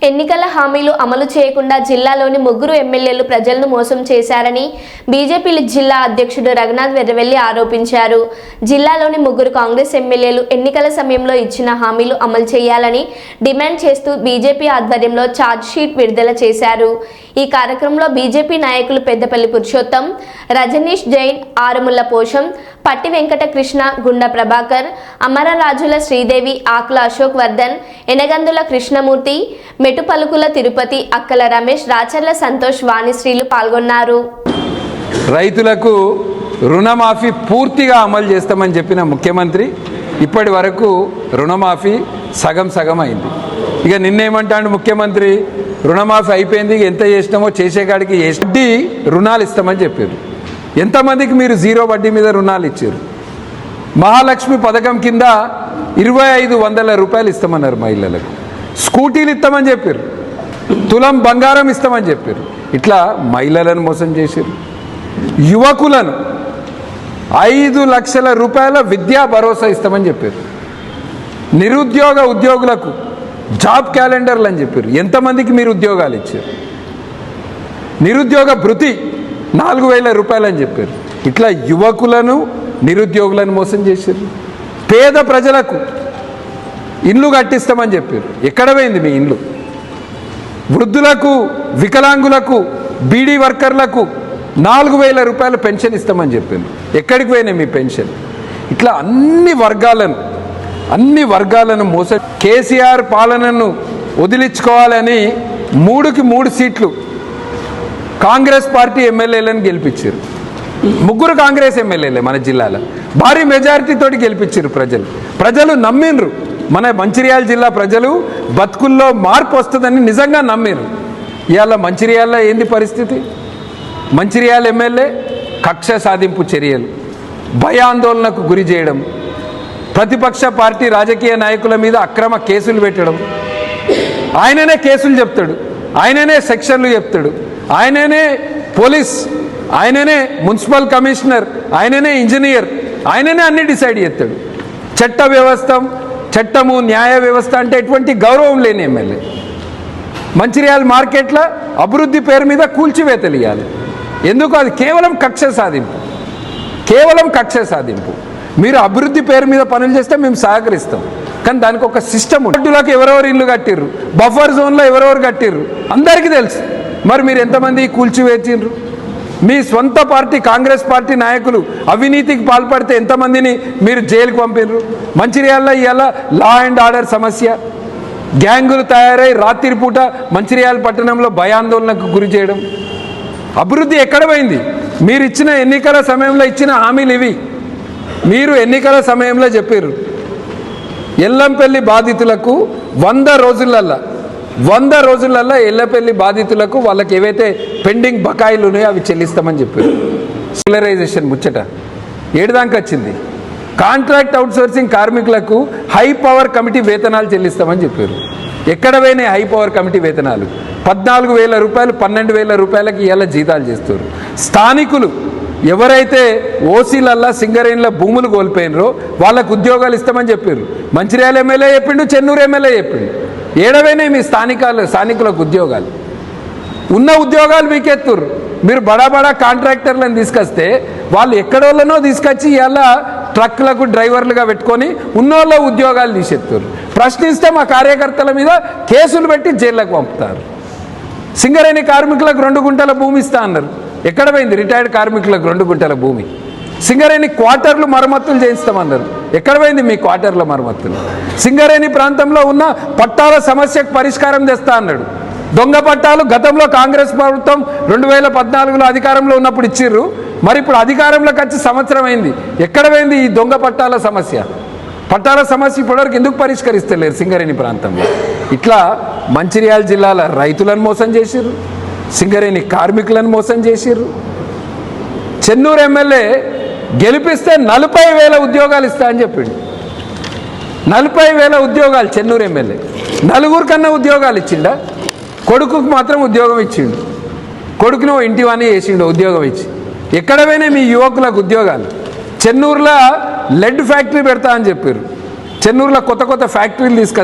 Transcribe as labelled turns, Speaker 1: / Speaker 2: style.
Speaker 1: ఎన్నికల హామీలు అమలు చేయకుండా జిల్లాలోని ముగ్గురు ఎమ్మెల్యేలు ప్రజలను మోసం చేశారని బీజేపీ జిల్లా అధ్యక్షుడు రఘునాథ్ వెర్రవెల్లి ఆరోపించారు. జిల్లాలోని ముగ్గురు కాంగ్రెస్ ఎమ్మెల్యేలు ఎన్నికల సమయంలో ఇచ్చిన హామీలు అమలు చేయాలని డిమాండ్ చేస్తూ బీజేపీ ఆధ్వర్యంలో ఛార్జ్ షీట్ విడుదల చేశారు. ఈ కార్యక్రమంలో బీజేపీ నాయకులు పెద్దపల్లి పురుషోత్తం, రజనీష్ జైన్, ఆరుముల్ల పోషం, పట్టి వెంకట కృష్ణ, గుండ ప్రభాకర్, అమరరాజుల శ్రీదేవి, ఆకుల అశోక్ వర్ధన్, ఎనగందుల కృష్ణమూర్తి, మెటుపలుకుల తిరుపతి, అక్కల రమేష్, రాచర్ల సంతోష్, వాణిశ్రీలు పాల్గొన్నారు.
Speaker 2: రైతులకు రుణమాఫీ పూర్తిగా అమలు చేస్తామని చెప్పిన ముఖ్యమంత్రి ఇప్పటి వరకు రుణమాఫీ సగం సగం అయింది. ఇక నిన్నేమంటాడు ముఖ్యమంత్రి, రుణమాఫీ అయిపోయింది, ఎంత చేసినామో చేసేకాడికి వడ్డీ రుణాలు ఇస్తామని చెప్పారు. ఎంతమందికి మీరు జీరో వడ్డీ మీద రుణాలు ఇచ్చారు? మహాలక్ష్మి పథకం కింద 2500 రూపాయలు ఇస్తామన్నారు మహిళలకు. స్కూటీలు ఇస్తామని చెప్పారు, తులం బంగారం ఇస్తామని చెప్పారు. ఇట్లా మహిళలను మోసం చేశారు. యువకులను 5 లక్షల రూపాయల విద్యా భరోసా ఇస్తామని చెప్పారు. నిరుద్యోగ ఉద్యోగులకు జాబ్ క్యాలెండర్లు అని చెప్పారు. ఎంతమందికి మీరు ఉద్యోగాలు ఇచ్చారు? నిరుద్యోగ భృతి 4000 రూపాయలు అని చెప్పారు. ఇట్లా యువకులను నిరుద్యోగులను మోసం చేశారు. పేద ప్రజలకు ఇండ్లు కట్టిస్తామని చెప్పారు. ఎక్కడ పోయింది మీ ఇండ్లు? వృద్ధులకు, వికలాంగులకు, బీడీ వర్కర్లకు 4000 రూపాయల పెన్షన్ ఇస్తామని చెప్పారు. ఎక్కడికి పోయినాయి మీ పెన్షన్? ఇట్లా అన్ని వర్గాలను మోసం. కేసీఆర్ పాలనను వదిలించుకోవాలని 3కి 3 సీట్లు కాంగ్రెస్ పార్టీ ఎమ్మెల్యేలను గెలిపించారు. 3 కాంగ్రెస్ ఎమ్మెల్యేలే మన జిల్లాలో భారీ మెజారిటీతోటి గెలిపించారు. ప్రజలు నమ్మిండ్రు. మన మంచిర్యాల జిల్లా ప్రజలు బతుకుల్లో మార్పు వస్తుందని నిజంగా నమ్మిండ్రు. ఇవాళ మంచిర్యాలలో ఏంది పరిస్థితి? మంచిర్యాల ఎమ్మెల్యే కక్ష సాధింపు చర్యలు, భయాందోళనకు గురి చేయడం, ప్రతిపక్ష పార్టీ రాజకీయ నాయకుల మీద అక్రమ కేసులు పెట్టడం. ఆయననే కేసులు చెప్తాడు, ఆయననే సెక్షన్లు చెప్తాడు, ఆయననే పోలీస్, ఆయననే మున్సిపల్ కమిషనర్, ఆయననే ఇంజనీర్, ఆయననే అన్ని డిసైడ్ చేస్తాడు. చట్టము, న్యాయ వ్యవస్థ అంటే ఎటువంటి గౌరవం లేని ఎమ్మెల్యే. మంచిర్యాల మార్కెట్లో అభివృద్ధి పేరు మీద కూల్చివేతలు ఇవ్వాలి. ఎందుకు? అది కేవలం కక్ష సాధింపు. మీరు అభివృద్ధి పేరు మీద పనులు చేస్తే మేము సహకరిస్తాం, కానీ దానికి ఒక సిస్టమ్. రోడ్డులకు ఎవరెవరు ఇల్లు కట్టిర్రు, బఫర్ జోన్లో ఎవరెవరు కట్టిర్రు అందరికీ తెలుసు. మరి మీరు ఎంతమంది కూల్చివేసిండ్రు? మీ స్వంత పార్టీ కాంగ్రెస్ పార్టీ నాయకులు అవినీతికి పాల్పడితే ఎంతమందిని మీరు జైలుకు పంపిర్రు? మంచిర్యాలలో ఇవాళ లా అండ్ ఆర్డర్ సమస్య, గ్యాంగులు తయారై రాత్రిపూట మంచిర్యాల పట్టణంలో భయాందోళనకు గురి చేయడం. అభివృద్ధి ఎక్కడ పోయింది? మీరు ఇచ్చిన ఎన్నికల సమయంలో ఇచ్చిన హామీలు ఇవి. మీరు ఎన్నికల సమయంలో చెప్పారు ఎల్లంపల్లి బాధితులకు 100 రోజులల్లో ఎల్లపల్లి బాధితులకు వాళ్ళకి ఏవైతే పెండింగ్ బకాయిలు ఉన్నాయో అవి చెల్లిస్తామని చెప్పారు. రెగ్యులరైజేషన్ ముచ్చట ఏడుదాకా వచ్చింది. కాంట్రాక్ట్ అవుట్సోర్సింగ్ కార్మికులకు హై పవర్ కమిటీ వేతనాలు చెల్లిస్తామని చెప్పారు. ఎక్కడ పోయినాయి హై పవర్ కమిటీ వేతనాలు? 14,000 రూపాయలు, 12,000 రూపాయలకి ఇవాళ జీతాలు చేస్తారు. స్థానికులు ఎవరైతే ఓసీలల్లా సింగరేణిలో భూములు కోల్పోయినరో వాళ్ళకు ఉద్యోగాలు ఇస్తామని చెప్పారు. మంచిర్యాల ఎమ్మెల్యే చెప్పిండు, చెన్నూరు ఎమ్మెల్యే చెప్పిండు. ఏడవైనా మీ స్థానికులకు ఉద్యోగాలు ఉన్న ఉద్యోగాలు మీకెత్తురు. మీరు బడా కాంట్రాక్టర్లను తీసుకొస్తే వాళ్ళు ఎక్కడోళ్ళనో తీసుకొచ్చి ఇవాళ ట్రక్లకు డ్రైవర్లుగా పెట్టుకొని ఉన్నోళ్ళ ఉద్యోగాలు తీసేస్తారు. ప్రశ్నిస్తే మా కార్యకర్తల మీద కేసులు పెట్టి జైళ్ళకు పంపుతారు. సింగరేణి కార్మికులకు 2 గుంటల భూమి ఇస్తా అన్నారు. ఎక్కడ పోయింది? రిటైర్డ్ కార్మికులకు 2 గుంటల భూమి. సింగరేణి క్వార్టర్లు మరమ్మతులు చేయిస్తామన్నారు. ఎక్కడ పోయింది మీ క్వార్టర్ల మరమ్మతులు? సింగరేణి ప్రాంతంలో ఉన్న పట్టాల సమస్యకు పరిష్కారం తెస్తా అన్నాడు. దొంగ పట్టాలు గతంలో కాంగ్రెస్ ప్రభుత్వం 2014లో అధికారంలో ఉన్నప్పుడు ఇచ్చిర్రు. మరి ఇప్పుడు అధికారంలోకి వచ్చి సంవత్సరం అయింది. ఎక్కడ పోయింది ఈ దొంగ పట్టాల సమస్య? ఇప్పటివరకు ఎందుకు పరిష్కరిస్తలేరు సింగరేణి ప్రాంతంలో? ఇట్లా మంచిర్యాల జిల్లాల రైతులను మోసం చేసిర్రు, సింగరేణి కార్మికులను మోసం చేసిర్రు. చెన్నూరు ఎమ్మెల్యే గెలిపిస్తే 40,000 ఉద్యోగాలు ఇస్తా అని చెప్పిండు. 40,000 ఉద్యోగాలు చెన్నూరు ఎమ్మెల్యే. 4 కన్నా ఉద్యోగాలు ఇచ్చిండా? కొడుకుకు మాత్రం ఉద్యోగం ఇచ్చిండు. కొడుకును ఇంటి వాణి వేసిండు ఉద్యోగం ఇచ్చి. ఎక్కడ పోయినా మీ యువకులకు ఉద్యోగాలు? చెన్నూరులో లెడ్ ఫ్యాక్టరీ పెడతా అని చెప్పారు. చెన్నూరులో కొత్త ఫ్యాక్టరీలు తీసుకొస్తారు.